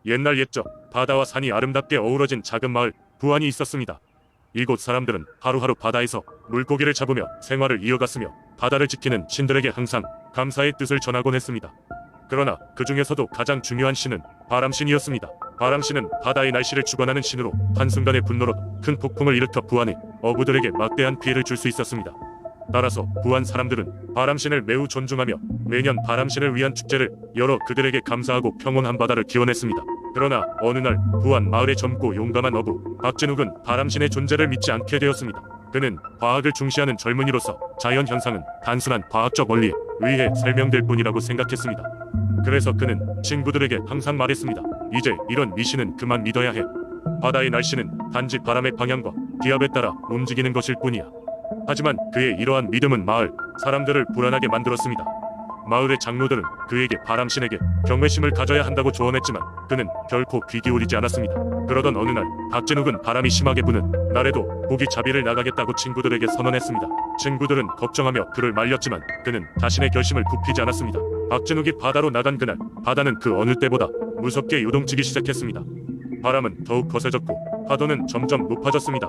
옛날 옛적 바다와 산이 아름답게 어우러진 작은 마을 부안이 있었습니다. 이곳 사람들은 하루하루 바다에서 물고기를 잡으며 생활을 이어갔으며 바다를 지키는 신들에게 항상 감사의 뜻을 전하곤 했습니다. 그러나 그 중에서도 가장 중요한 신은 바람신이었습니다. 바람신은 바다의 날씨를 주관하는 신으로 한순간의 분노로 큰 폭풍을 일으켜 부안의 어부들에게 막대한 피해를 줄 수 있었습니다. 따라서 부안 사람들은 바람신을 매우 존중하며 매년 바람신을 위한 축제를 열어 그들에게 감사하고 평온한 바다를 기원했습니다. 그러나 어느 날 부안 마을의 젊고 용감한 어부 박진욱은 바람신의 존재를 믿지 않게 되었습니다. 그는 과학을 중시하는 젊은이로서 자연 현상은 단순한 과학적 원리에 의해 설명될 뿐이라고 생각했습니다. 그래서 그는 친구들에게 항상 말했습니다. 이제 이런 미신은 그만 믿어야 해. 바다의 날씨는 단지 바람의 방향과 기압에 따라 움직이는 것일 뿐이야. 하지만 그의 이러한 믿음은 마을 사람들을 불안하게 만들었습니다. 마을의 장로들은 그에게 바람신에게 경외심을 가져야 한다고 조언했지만 그는 결코 귀 기울이지 않았습니다. 그러던 어느 날 박진욱은 바람이 심하게 부는 날에도 고기잡이를 나가겠다고 친구들에게 선언했습니다. 친구들은 걱정하며 그를 말렸지만 그는 자신의 결심을 굽히지 않았습니다. 박진욱이 바다로 나간 그날 바다는 그 어느 때보다 무섭게 요동치기 시작했습니다. 바람은 더욱 거세졌고 파도는 점점 높아졌습니다.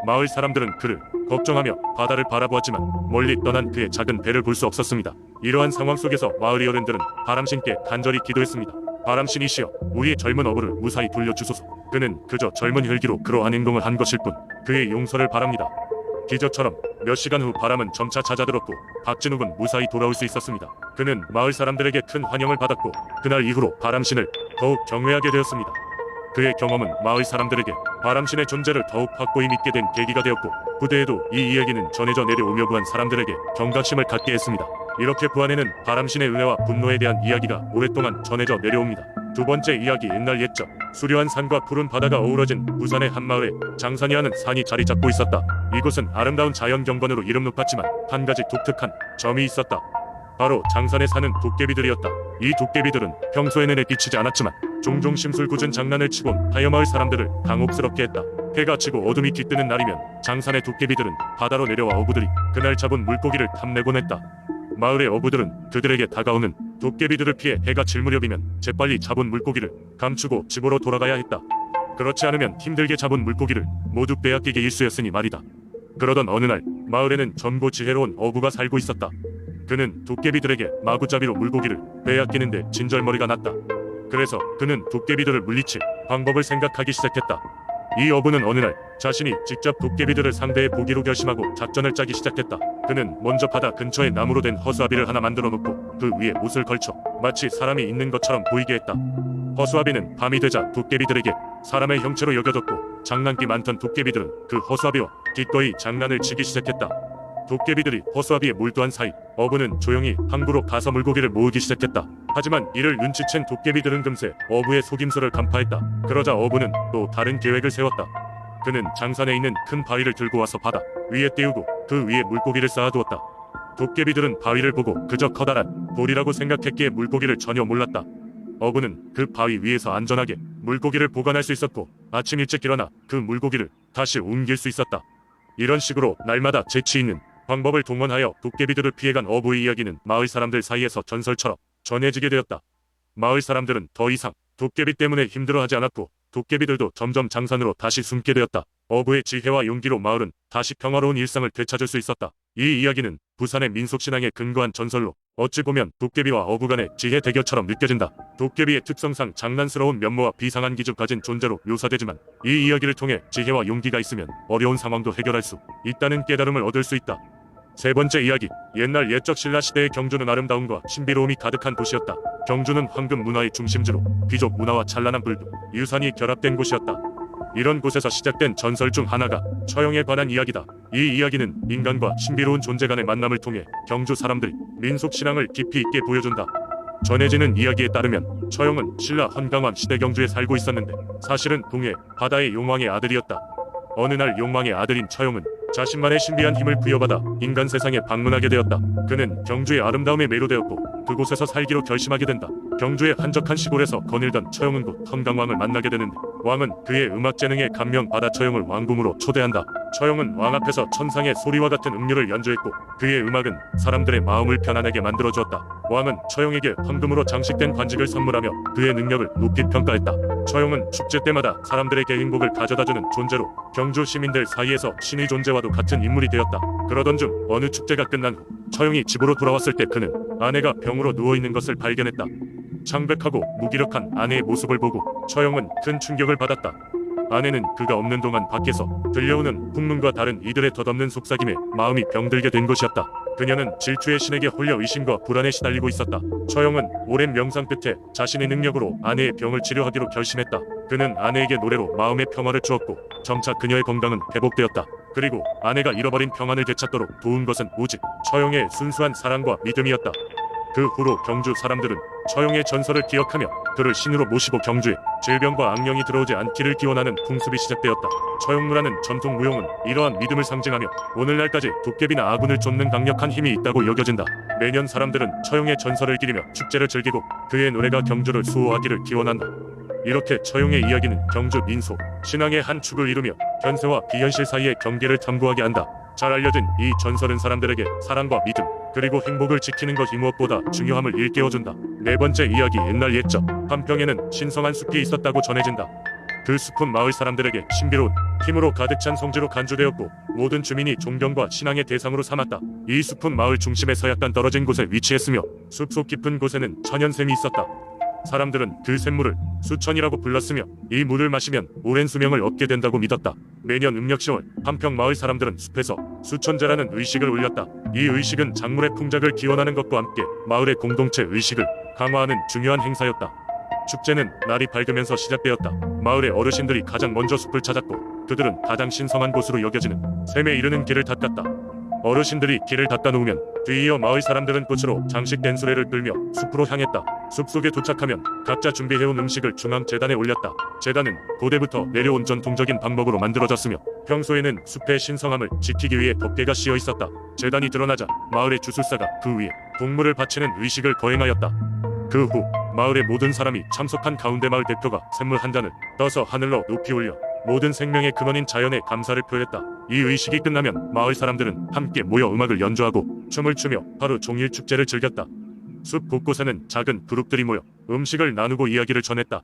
마을 사람들은 그를 걱정하며 바다를 바라보았지만 멀리 떠난 그의 작은 배를 볼 수 없었습니다. 이러한 상황 속에서 마을의 어른들은 바람신께 간절히 기도했습니다. 바람신이시여, 우리의 젊은 어부를 무사히 돌려주소서. 그는 그저 젊은 혈기로 그러한 행동을 한 것일 뿐 그의 용서를 바랍니다. 기적처럼 몇 시간 후 바람은 점차 잦아들었고 박진욱은 무사히 돌아올 수 있었습니다. 그는 마을 사람들에게 큰 환영을 받았고 그날 이후로 바람신을 더욱 경외하게 되었습니다. 그의 경험은 마을 사람들에게 바람신의 존재를 더욱 확고히 믿게 된 계기가 되었고 후대에도 이 이야기는 전해져 내려오며 부안 사람들에게 경각심을 갖게 했습니다. 이렇게 부안에는 바람신의 은혜와 분노에 대한 이야기가 오랫동안 전해져 내려옵니다. 두 번째 이야기. 옛날 옛적 수려한 산과 푸른 바다가 어우러진 부산의 한 마을에 장산이라는 산이 자리 잡고 있었다. 이곳은 아름다운 자연 경관으로 이름 높았지만 한 가지 독특한 점이 있었다. 바로 장산에 사는 도깨비들이었다. 이 도깨비들은 평소에는 애 끼치지 않았지만 종종 심술궂은 장난을 치곤 하여마을 사람들을 당혹스럽게 했다. 해가 지고 어둠이 깃드는 날이면 장산의 도깨비들은 바다로 내려와 어부들이 그날 잡은 물고기를 탐내곤 했다. 마을의 어부들은 그들에게 다가오는 도깨비들을 피해 해가 질 무렵이면 재빨리 잡은 물고기를 감추고 집으로 돌아가야 했다. 그렇지 않으면 힘들게 잡은 물고기를 모두 빼앗기게 일쑤였으니 말이다. 그러던 어느 날 마을에는 젊고 지혜로운 어부가 살고 있었다. 그는 도깨비들에게 마구잡이로 물고기를 빼앗기는데 진절머리가 났다. 그래서 그는 도깨비들을 물리칠 방법을 생각하기 시작했다. 이 어부는 어느 날 자신이 직접 도깨비들을 상대해 보기로 결심하고 작전을 짜기 시작했다. 그는 먼저 바다 근처에 나무로 된 허수아비를 하나 만들어 놓고 그 위에 못을 걸쳐 마치 사람이 있는 것처럼 보이게 했다. 허수아비는 밤이 되자 도깨비들에게 사람의 형체로 여겨졌고 장난기 많던 도깨비들은 그 허수아비와 기꺼이 장난을 치기 시작했다. 도깨비들이 허수아비에 몰두한 사이 어부는 조용히 항구로 가서 물고기를 모으기 시작했다. 하지만 이를 눈치챈 도깨비들은 금세 어부의 속임수를 간파했다. 그러자 어부는 또 다른 계획을 세웠다. 그는 장산에 있는 큰 바위를 들고 와서 바다 위에 띄우고 그 위에 물고기를 쌓아두었다. 도깨비들은 바위를 보고 그저 커다란 돌이라고 생각했기에 물고기를 전혀 몰랐다. 어부는 그 바위 위에서 안전하게 물고기를 보관할 수 있었고 아침 일찍 일어나 그 물고기를 다시 옮길 수 있었다. 이런 식으로 날마다 재치 있는 방법을 동원하여 도깨비들을 피해간 어부의 이야기는 마을 사람들 사이에서 전설처럼 전해지게 되었다. 마을 사람들은 더 이상 도깨비 때문에 힘들어하지 않았고 도깨비들도 점점 장산으로 다시 숨게 되었다. 어부의 지혜와 용기로 마을은 다시 평화로운 일상을 되찾을 수 있었다. 이 이야기는 부산의 민속신앙에 근거한 전설로 어찌 보면 도깨비와 어부 간의 지혜 대결처럼 느껴진다. 도깨비의 특성상 장난스러운 면모와 비상한 기질을 가진 존재로 묘사되지만 이 이야기를 통해 지혜와 용기가 있으면 어려운 상황도 해결할 수 있다는 깨달음을 얻을 수 있다. 세 번째 이야기. 옛날 옛적 신라시대의 경주는 아름다움과 신비로움이 가득한 도시였다. 경주는 황금 문화의 중심지로 귀족 문화와 찬란한 불교, 유산이 결합된 곳이었다. 이런 곳에서 시작된 전설 중 하나가 처형에 관한 이야기다. 이 이야기는 인간과 신비로운 존재 간의 만남을 통해 경주 사람들이 민속신앙을 깊이 있게 보여준다. 전해지는 이야기에 따르면 처형은 신라 헌강왕 시대 경주에 살고 있었는데 사실은 동해 바다의 용왕의 아들이었다. 어느 날 용왕의 아들인 처형은 자신만의 신비한 힘을 부여받아 인간 세상에 방문하게 되었다. 그는 경주의 아름다움에 매료되었고 그곳에서 살기로 결심하게 된다. 경주의 한적한 시골에서 거닐던 처형은 곧 헌강왕을 만나게 되는데 왕은 그의 음악 재능에 감명받아 처형을 왕궁으로 초대한다. 처용은 왕 앞에서 천상의 소리와 같은 음료를 연주했고 그의 음악은 사람들의 마음을 편안하게 만들어주었다. 왕은 처용에게 황금으로 장식된 관직을 선물하며 그의 능력을 높이 평가했다. 처용은 축제 때마다 사람들에게 행복을 가져다주는 존재로 경주 시민들 사이에서 신의 존재와도 같은 인물이 되었다. 그러던 중 어느 축제가 끝난 후 처용이 집으로 돌아왔을 때 그는 아내가 병으로 누워있는 것을 발견했다. 창백하고 무기력한 아내의 모습을 보고 처용은 큰 충격을 받았다. 아내는 그가 없는 동안 밖에서 들려오는 풍문과 다른 이들의 덧없는 속삭임에 마음이 병들게 된 것이었다. 그녀는 질투의 신에게 홀려 의심과 불안에 시달리고 있었다. 처용은 오랜 명상 끝에 자신의 능력으로 아내의 병을 치료하기로 결심했다. 그는 아내에게 노래로 마음의 평화를 주었고 점차 그녀의 건강은 회복되었다. 그리고 아내가 잃어버린 평안을 되찾도록 도운 것은 오직 처용의 순수한 사랑과 믿음이었다. 그 후로 경주 사람들은 처용의 전설을 기억하며 그를 신으로 모시고 경주에 질병과 악령이 들어오지 않기를 기원하는 풍습이 시작되었다. 처용루라는 전통 무용은 이러한 믿음을 상징하며 오늘날까지 도깨비나 아군을 쫓는 강력한 힘이 있다고 여겨진다. 매년 사람들은 처용의 전설을 기리며 축제를 즐기고 그의 노래가 경주를 수호하기를 기원한다. 이렇게 처용의 이야기는 경주 민속, 신앙의 한 축을 이루며 현세와 비현실 사이의 경계를 탐구하게 한다. 잘 알려진 이 전설은 사람들에게 사랑과 믿음, 그리고 행복을 지키는 것이 무엇보다 중요함을 일깨워준다. 네 번째 이야기. 옛날 옛적 한평에는 신성한 숲이 있었다고 전해진다. 그 숲은 마을 사람들에게 신비로운 힘으로 가득 찬 성지로 간주되었고 모든 주민이 존경과 신앙의 대상으로 삼았다. 이 숲은 마을 중심에서 약간 떨어진 곳에 위치했으며 숲속 깊은 곳에는 천연샘이 있었다. 사람들은 그 샘물을 수천이라고 불렀으며 이 물을 마시면 오랜 수명을 얻게 된다고 믿었다. 매년 음력 10월 한평 마을 사람들은 숲에서 수천제라는 의식을 올렸다. 이 의식은 작물의 풍작을 기원하는 것과 함께 마을의 공동체 의식을 강화하는 중요한 행사였다. 축제는 날이 밝으면서 시작되었다. 마을의 어르신들이 가장 먼저 숲을 찾았고 그들은 가장 신성한 곳으로 여겨지는 샘에 이르는 길을 닦았다. 어르신들이 길을 닦아놓으면 뒤이어 마을 사람들은 꽃으로 장식된 수레를 끌며 숲으로 향했다. 숲속에 도착하면 각자 준비해온 음식을 중앙 제단에 올렸다. 제단은 고대부터 내려온 전통적인 방법으로 만들어졌으며 평소에는 숲의 신성함을 지키기 위해 덮개가 씌어 있었다. 제단이 드러나자 마을의 주술사가 그 위에 동물을 바치는 의식을 거행하였다. 그 후 마을의 모든 사람이 참석한 가운데 마을 대표가 샘물 한 잔을 떠서 하늘로 높이 올려 모든 생명의 근원인 자연에 감사를 표했다. 이 의식이 끝나면 마을 사람들은 함께 모여 음악을 연주하고 춤을 추며 하루 종일 축제를 즐겼다. 숲 곳곳에는 작은 그룹들이 모여 음식을 나누고 이야기를 전했다.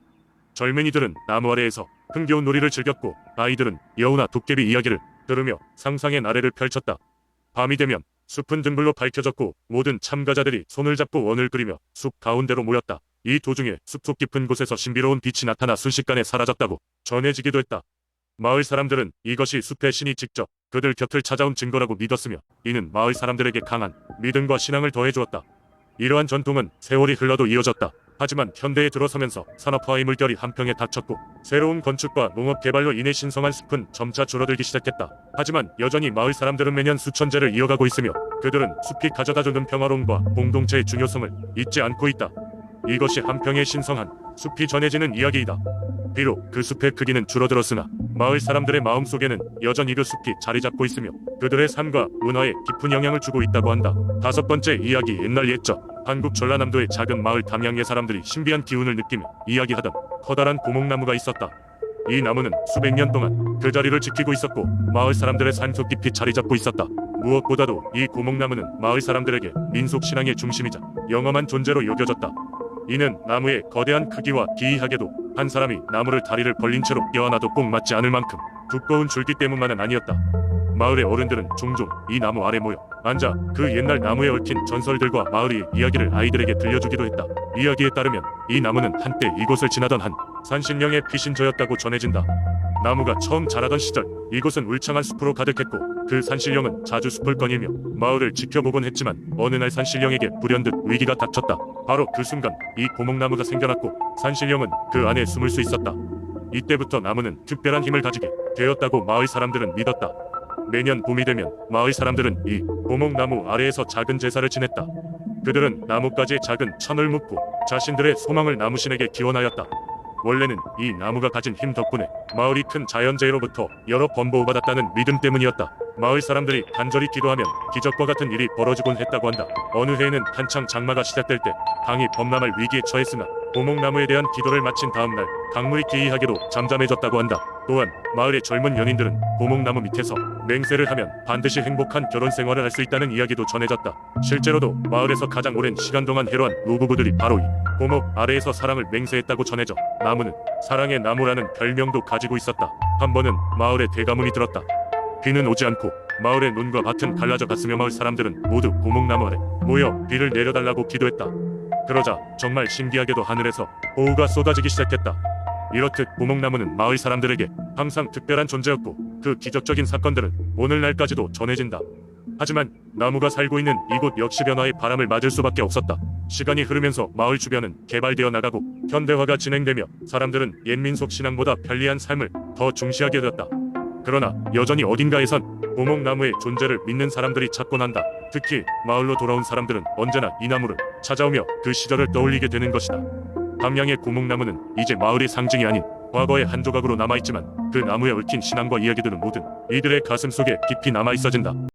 젊은이들은 나무 아래에서 흥겨운 놀이를 즐겼고 아이들은 여우나 도깨비 이야기를 들으며 상상의 나래를 펼쳤다. 밤이 되면 숲은 등불로 밝혀졌고 모든 참가자들이 손을 잡고 원을 그리며 숲 가운데로 모였다. 이 도중에 숲속 깊은 곳에서 신비로운 빛이 나타나 순식간에 사라졌다고 전해지기도 했다. 마을 사람들은 이것이 숲의 신이 직접 그들 곁을 찾아온 증거라고 믿었으며 이는 마을 사람들에게 강한 믿음과 신앙을 더해주었다. 이러한 전통은 세월이 흘러도 이어졌다. 하지만 현대에 들어서면서 산업화의 물결이 한평에 닥쳤고 새로운 건축과 농업 개발로 인해 신성한 숲은 점차 줄어들기 시작했다. 하지만 여전히 마을 사람들은 매년 수천제를 이어가고 있으며 그들은 숲이 가져다주는 평화로움과 공동체의 중요성을 잊지 않고 있다. 이것이 한평의 신성한 숲이 전해지는 이야기이다. 비록 그 숲의 크기는 줄어들었으나 마을 사람들의 마음속에는 여전히 그 숲이 자리 잡고 있으며 그들의 삶과 문화에 깊은 영향을 주고 있다고 한다. 다섯 번째 이야기. 옛날 옛적 한국 전라남도의 작은 마을 담양의 사람들이 신비한 기운을 느끼며 이야기하던 커다란 고목나무가 있었다. 이 나무는 수백 년 동안 그 자리를 지키고 있었고 마을 사람들의 삶 속 깊이 자리 잡고 있었다. 무엇보다도 이 고목나무는 마을 사람들에게 민속 신앙의 중심이자 영험한 존재로 여겨졌다. 이는 나무의 거대한 크기와 기이하게도 한 사람이 나무를 다리를 벌린 채로 껴안아도 꼭 맞지 않을 만큼 두꺼운 줄기 때문만은 아니었다. 마을의 어른들은 종종 이 나무 아래 모여 앉아 그 옛날 나무에 얽힌 전설들과 마을의 이야기를 아이들에게 들려주기도 했다. 이야기에 따르면 이 나무는 한때 이곳을 지나던 한 산신령의 피신처였다고 전해진다. 나무가 처음 자라던 시절 이곳은 울창한 숲으로 가득했고 그 산신령은 자주 숲을 거닐며 마을을 지켜보곤 했지만 어느 날 산신령에게 불현듯 위기가 닥쳤다. 바로 그 순간 이 고목나무가 생겨났고 산신령은 그 안에 숨을 수 있었다. 이때부터 나무는 특별한 힘을 가지게 되었다고 마을 사람들은 믿었다. 매년 봄이 되면 마을 사람들은 이 고목나무 아래에서 작은 제사를 지냈다. 그들은 나뭇가지에 작은 천을 묻고 자신들의 소망을 나무신에게 기원하였다. 원래는 이 나무가 가진 힘 덕분에 마을이 큰 자연재해로부터 여러 번 보호받았다는 믿음 때문이었다. 마을 사람들이 간절히 기도하면 기적과 같은 일이 벌어지곤 했다고 한다. 어느 해에는 한창 장마가 시작될 때 강이 범람할 위기에 처했으나 고목나무에 대한 기도를 마친 다음날 강물이 기이하게도 잠잠해졌다고 한다. 또한 마을의 젊은 연인들은 고목나무 밑에서 맹세를 하면 반드시 행복한 결혼 생활을 할 수 있다는 이야기도 전해졌다. 실제로도 마을에서 가장 오랜 시간 동안 해로한 노부부들이 바로 이 고목 아래에서 사랑을 맹세했다고 전해져 나무는 사랑의 나무라는 별명도 가지고 있었다. 한 번은 마을에 대가문이 들었다. 비는 오지 않고 마을의 논과 밭은 갈라져 갔으며 마을 사람들은 모두 고목나무 아래 모여 비를 내려달라고 기도했다. 그러자 정말 신기하게도 하늘에서 호우가 쏟아지기 시작했다. 이렇듯 고목나무는 마을 사람들에게 항상 특별한 존재였고 그 기적적인 사건들은 오늘날까지도 전해진다. 하지만 나무가 살고 있는 이곳 역시 변화의 바람을 맞을 수밖에 없었다. 시간이 흐르면서 마을 주변은 개발되어 나가고 현대화가 진행되며 사람들은 옛 민속 신앙보다 편리한 삶을 더 중시하게 되었다. 그러나 여전히 어딘가에선 고목나무의 존재를 믿는 사람들이 찾곤 한다. 특히 마을로 돌아온 사람들은 언제나 이 나무를 찾아오며 그 시절을 떠올리게 되는 것이다. 함양의 고목나무는 이제 마을의 상징이 아닌 과거의 한 조각으로 남아있지만 그 나무에 얽힌 신앙과 이야기들은 모든 이들의 가슴 속에 깊이 남아있어진다.